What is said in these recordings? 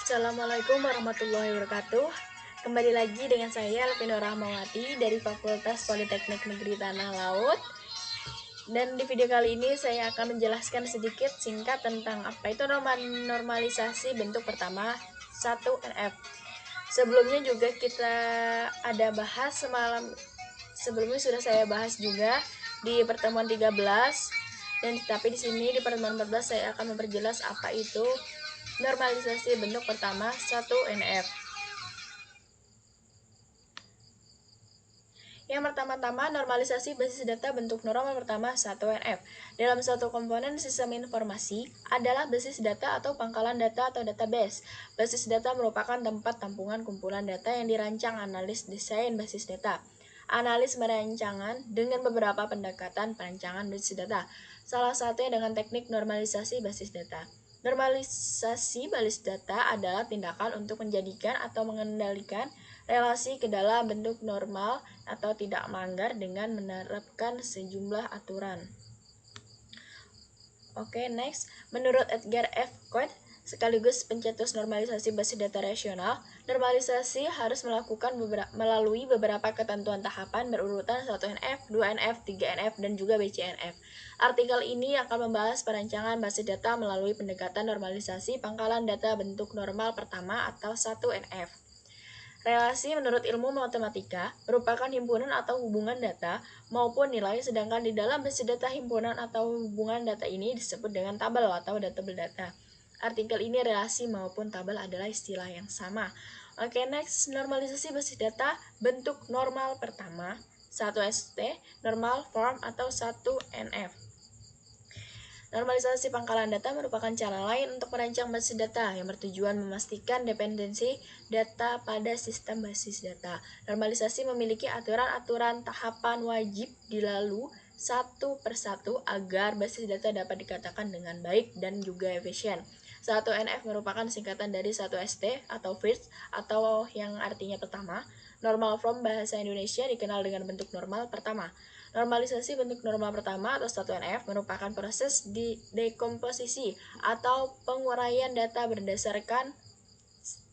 Assalamualaikum warahmatullahi wabarakatuh. Kembali lagi dengan saya Elvina Rahmawati dari Fakultas Politeknik Negeri Tanah Laut. Dan di video kali ini saya akan menjelaskan sedikit singkat tentang apa itu normalisasi bentuk pertama 1NF. Sebelumnya juga kita ada bahas sebelumnya sudah saya bahas juga di pertemuan 13, dan tapi di sini di pertemuan 14 saya akan memperjelas apa itu normalisasi bentuk pertama 1NF. Yang pertama-tama, normalisasi basis data bentuk normal pertama 1NF. Dalam suatu komponen sistem informasi adalah basis data atau pangkalan data atau database. Basis data merupakan tempat tampungan kumpulan data yang dirancang analis desain basis data. Analis merancangan dengan beberapa pendekatan perancangan basis data. Salah satunya dengan teknik normalisasi basis data. Normalisasi basis data adalah tindakan untuk menjadikan atau mengendalikan relasi ke dalam bentuk normal atau tidak melanggar dengan menerapkan sejumlah aturan. Oke, next. Menurut Edgar F. Cote, sekaligus pencetus normalisasi basis data rasional, normalisasi harus melalui beberapa ketentuan tahapan berurutan 1NF, 2NF, 3NF, dan juga BCNF. Artikel ini akan membahas perancangan basis data melalui pendekatan normalisasi pangkalan data bentuk normal pertama atau 1NF. Relasi menurut ilmu matematika merupakan himpunan atau hubungan data maupun nilai, sedangkan di dalam basis data himpunan atau hubungan data ini disebut dengan tabel atau datable data. Artikel ini relasi maupun tabel adalah istilah yang sama. Oke, next, normalisasi basis data bentuk normal pertama 1ST, normal form atau 1NF. Normalisasi pangkalan data merupakan cara lain untuk merancang basis data yang bertujuan memastikan dependensi data pada sistem basis data. Normalisasi memiliki aturan-aturan tahapan wajib dilalui satu persatu agar basis data dapat dikatakan dengan baik dan juga efisien. 1NF merupakan singkatan dari 1ST atau first atau yang artinya pertama. Normal form bahasa Indonesia dikenal dengan bentuk normal pertama. Normalisasi bentuk normal pertama atau 1NF merupakan proses dekomposisi atau penguraian data berdasarkan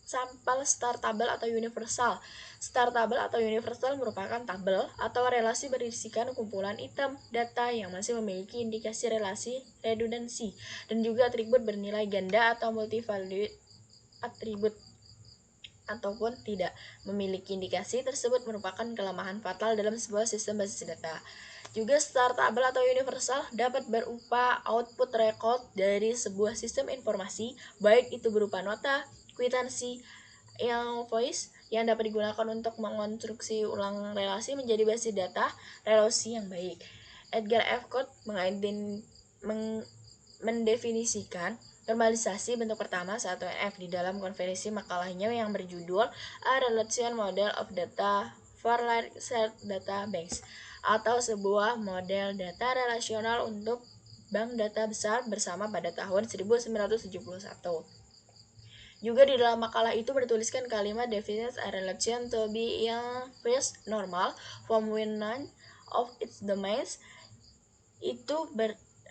sampel star tabel atau universal. Star tabel atau universal merupakan tabel atau relasi berisikan kumpulan item data yang masih memiliki indikasi relasi redundansi dan juga atribut bernilai ganda atau multivalued atribut ataupun tidak memiliki indikasi tersebut merupakan kelemahan fatal dalam sebuah sistem basis data. Juga star tabel atau universal dapat berupa output record dari sebuah sistem informasi, baik itu berupa nota, kwitansi, yang voice yang dapat digunakan untuk mengonstruksi ulang relasi menjadi basis data relasi yang baik. Edgar F. Cote mendefinisikan normalisasi bentuk pertama 1NF di dalam konferensi makalahnya yang berjudul A Relation Model of Data for Large Shared Data Banks, atau sebuah model data relasional untuk bank data besar bersama pada tahun 1971. Juga di dalam makalah itu bertuliskan kalimat defines a relation to be in first normal from when none of its domains itu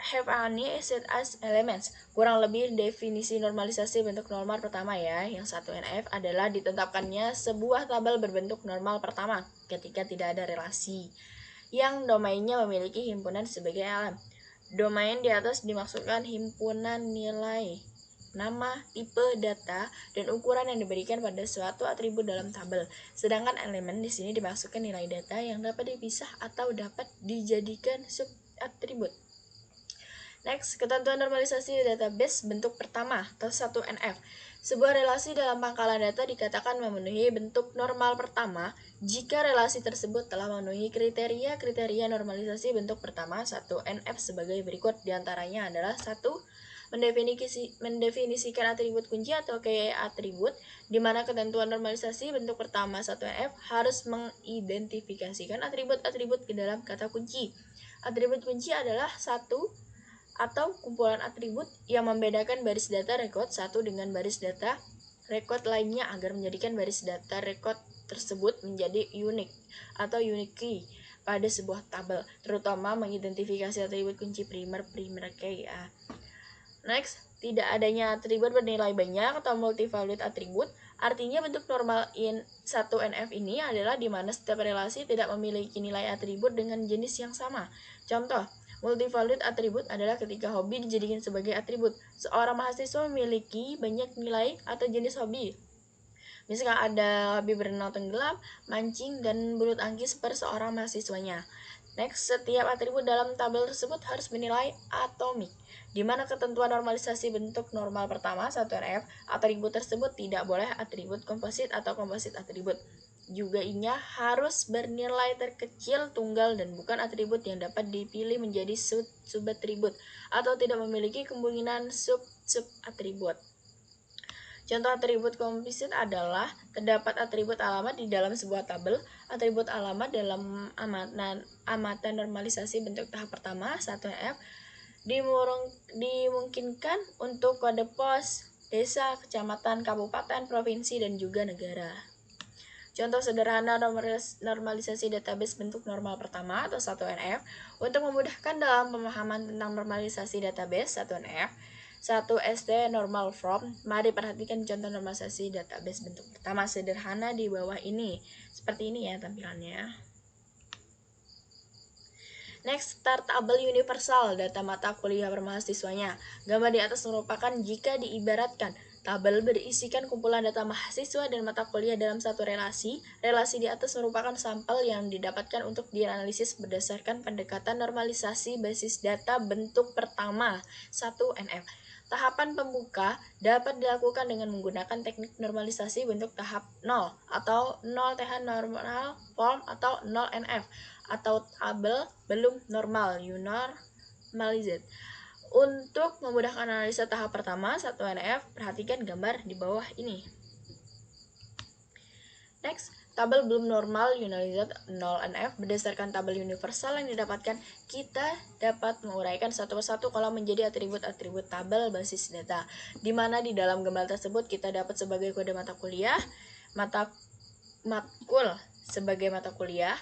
have any set as elements. Kurang lebih definisi normalisasi bentuk normal pertama ya, yang 1NF adalah ditetapkannya sebuah tabel berbentuk normal pertama ketika tidak ada relasi yang domainnya memiliki himpunan sebagai element. Domain di atas dimaksudkan himpunan nilai, nama, tipe data, dan ukuran yang diberikan pada suatu atribut dalam tabel. Sedangkan elemen di sini dimaksudkan nilai data yang dapat dipisah atau dapat dijadikan subatribut. Next, ketentuan normalisasi database bentuk pertama atau 1NF. Sebuah relasi dalam pangkalan data dikatakan memenuhi bentuk normal pertama jika relasi tersebut telah memenuhi kriteria normalisasi bentuk pertama 1NF sebagai berikut. Diantaranya adalah 1. Mendefinisikan atribut kunci atau key atribut, di mana ketentuan normalisasi bentuk pertama 1NF harus mengidentifikasikan atribut-atribut ke dalam kata kunci. Atribut kunci adalah 1 atau kumpulan atribut yang membedakan baris data record satu dengan baris data record lainnya agar menjadikan baris data record tersebut menjadi unik atau unique key pada sebuah tabel, terutama mengidentifikasi atribut kunci primer key. Next, tidak adanya atribut bernilai banyak atau multivalued atribut. Artinya bentuk normal in 1NF ini adalah di mana setiap relasi tidak memiliki nilai atribut dengan jenis yang sama. Contoh, multivalued atribut adalah ketika hobi dijadikan sebagai atribut. Seorang mahasiswa memiliki banyak nilai atau jenis hobi. Misalkan ada hobi berenang tenggelam, mancing, dan bulu tangkis per seorang mahasiswanya. Next, setiap atribut dalam tabel tersebut harus bernilai atomik, di mana ketentuan normalisasi bentuk normal pertama 1NF, atribut tersebut tidak boleh atribut komposit atau komposit atribut. Juga inya harus bernilai terkecil tunggal dan bukan atribut yang dapat dipilih menjadi sub-atribut atau tidak memiliki kemungkinan sub-atribut. Contoh atribut komposit adalah terdapat atribut alamat di dalam sebuah tabel, atribut alamat dalam amatan normalisasi bentuk tahap pertama 1F dimungkinkan untuk kode pos, desa, kecamatan, kabupaten, provinsi, dan juga negara. Contoh sederhana normalisasi database bentuk normal pertama atau 1NF. Untuk memudahkan dalam pemahaman tentang normalisasi database 1NF, 1SD normal form. Mari perhatikan contoh normalisasi database bentuk pertama sederhana di bawah ini. Seperti ini ya tampilannya. Next, start tabel universal data mata kuliah per mahasiswanya. Gambar di atas merupakan jika diibaratkan tabel berisikan kumpulan data mahasiswa dan mata kuliah dalam satu relasi. Relasi di atas merupakan sampel yang didapatkan untuk dianalisis berdasarkan pendekatan normalisasi basis data bentuk pertama 1NF. Tahapan pembuka dapat dilakukan dengan menggunakan teknik normalisasi bentuk tahap 0 atau 0TH normal form atau 0NF atau tabel belum normal unormalized. Untuk memudahkan analisa tahap pertama 1NF, perhatikan gambar di bawah ini. Next, tabel belum normal unormalized 0NF berdasarkan tabel universal yang didapatkan, kita dapat menguraikan satu persatu kolom menjadi atribut-atribut tabel basis data, di mana di dalam gambar tersebut kita dapat sebagai kode mata kuliah, matkul sebagai mata kuliah,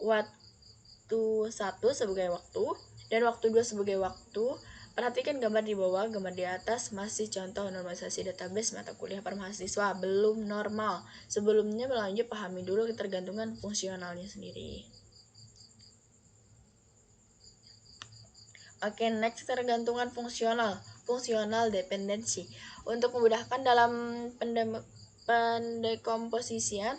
waktu 1 sebagai waktu, dan waktu 2 sebagai waktu. Perhatikan gambar di bawah, gambar di atas masih contoh normalisasi database mata kuliah per mahasiswa belum normal. Sebelumnya melanjut pahami dulu ketergantungan fungsionalnya sendiri. Oke, next ketergantungan fungsional, fungsional dependency. Untuk memudahkan dalam pendekomposisian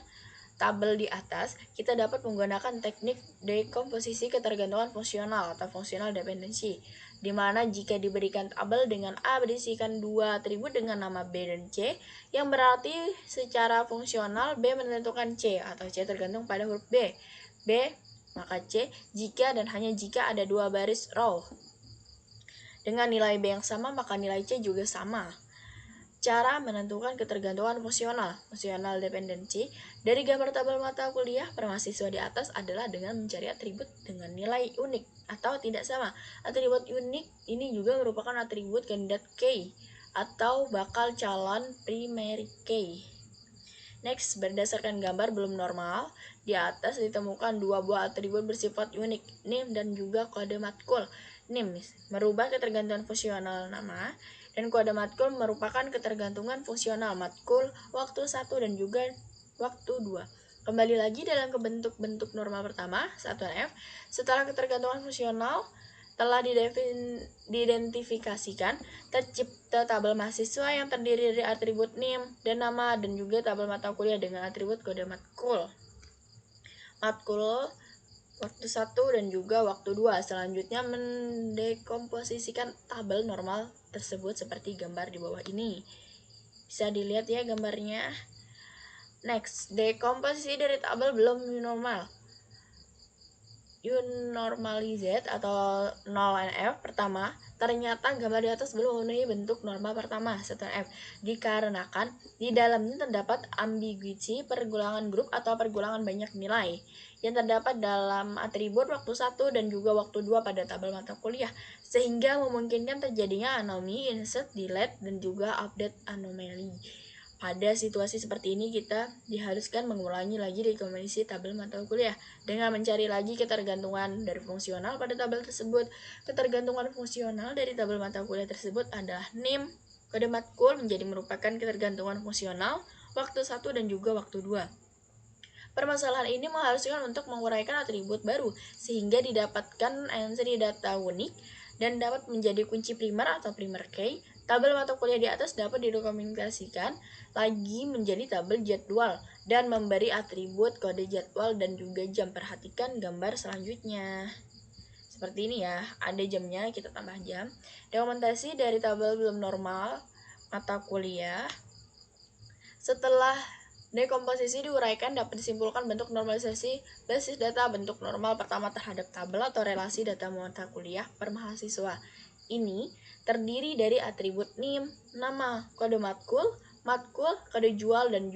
tabel di atas, kita dapat menggunakan teknik dekomposisi ketergantungan fungsional atau fungsional dependency, di mana jika diberikan tabel dengan A berisikan dua atribut dengan nama B dan C, yang berarti secara fungsional B menentukan C atau C tergantung pada huruf B, maka C jika dan hanya jika ada dua baris row. Dengan nilai B yang sama, maka nilai C juga sama. Cara menentukan ketergantungan fungsional dependency dari gambar tabel mata kuliah per mahasiswa di atas adalah dengan mencari atribut dengan nilai unik atau tidak sama. Atribut unik ini juga merupakan atribut kandidat key atau bakal calon primary key. Next, berdasarkan gambar belum normal, di atas ditemukan dua buah atribut bersifat unik, name dan juga kode matkul. Name merubah ketergantungan fungsional nama, dan kode matkul merupakan ketergantungan fungsional matkul waktu 1 dan juga waktu 2. Kembali lagi dalam bentuk normal pertama 1NF, setelah ketergantungan fungsional telah diidentifikasikan, tercipta tabel mahasiswa yang terdiri dari atribut name dan nama dan juga tabel mata kuliah dengan atribut kode matkul waktu 1 dan juga waktu 2. Selanjutnya mendekomposisikan tabel normal tersebut seperti gambar di bawah ini. Bisa dilihat ya gambarnya. Next, dekomposisi dari tabel belum normal unormalized atau 0NF pertama, ternyata gambar di atas belum memenuhi bentuk normal pertama 1NF dikarenakan di dalamnya terdapat ambiguity pergulangan grup atau pergulangan banyak nilai yang terdapat dalam atribut waktu 1 dan juga waktu 2 pada tabel mata kuliah, sehingga memungkinkan terjadinya anomaly, insert, delete, dan juga update anomaly. Pada situasi seperti ini kita diharuskan mengulangi lagi rekomendasi tabel mata kuliah dengan mencari lagi ketergantungan dari fungsional pada tabel tersebut. Ketergantungan fungsional dari tabel mata kuliah tersebut adalah NIM, kode matkul menjadi merupakan ketergantungan fungsional waktu 1 dan juga waktu 2. Permasalahan ini mengharuskan untuk menguraikan atribut baru sehingga didapatkan entry data unik dan dapat menjadi kunci primer atau primer key. Tabel mata kuliah di atas dapat direkomendasikan lagi menjadi tabel jadwal dan memberi atribut kode jadwal dan juga jam. Perhatikan gambar selanjutnya. Seperti ini ya, ada jamnya, kita tambah jam. Dokumentasi dari tabel belum normal mata kuliah. Setelah dekomposisi diuraikan, dapat disimpulkan bentuk normalisasi basis data bentuk normal pertama terhadap tabel atau relasi data mata kuliah per mahasiswa. Ini terdiri dari atribut NIM, nama, kode matkul, kode jual dan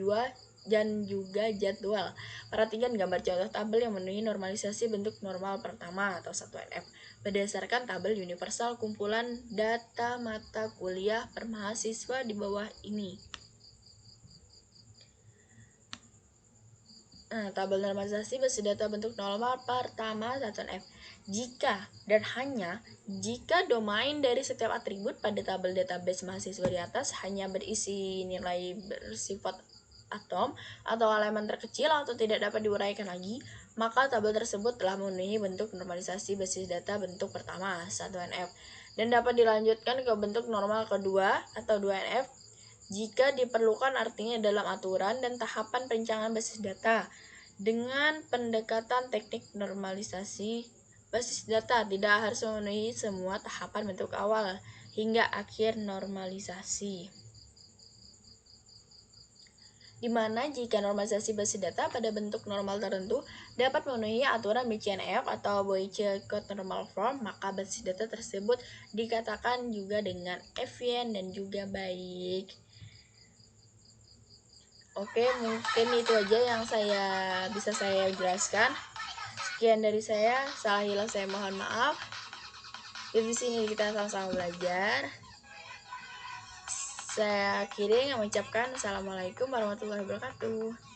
juga jadwal. Perhatikan gambar contoh tabel yang memenuhi normalisasi bentuk normal pertama atau 1NF berdasarkan tabel universal kumpulan data mata kuliah per mahasiswa di bawah ini. Tabel normalisasi basis data bentuk normal pertama 1NF. Jika dan hanya jika domain dari setiap atribut pada tabel database mahasiswa di atas hanya berisi nilai bersifat atom atau elemen terkecil atau tidak dapat diuraikan lagi, maka tabel tersebut telah memenuhi bentuk normalisasi basis data bentuk pertama 1NF dan dapat dilanjutkan ke bentuk normal kedua atau 2NF jika diperlukan, artinya dalam aturan dan tahapan perencanaan basis data. Dengan pendekatan teknik normalisasi basis data tidak harus memenuhi semua tahapan bentuk awal hingga akhir normalisasi. Di mana jika normalisasi basis data pada bentuk normal tertentu dapat memenuhi aturan BCNF atau Boyce Code Normal Form, maka basis data tersebut dikatakan juga dengan efisien dan juga baik. Oke, mungkin itu aja yang bisa saya jelaskan. Sekian dari saya, salah hilang saya mohon maaf. Di sini kita sama-sama belajar. Saya akhiri mengucapkan Assalamualaikum warahmatullahi wabarakatuh.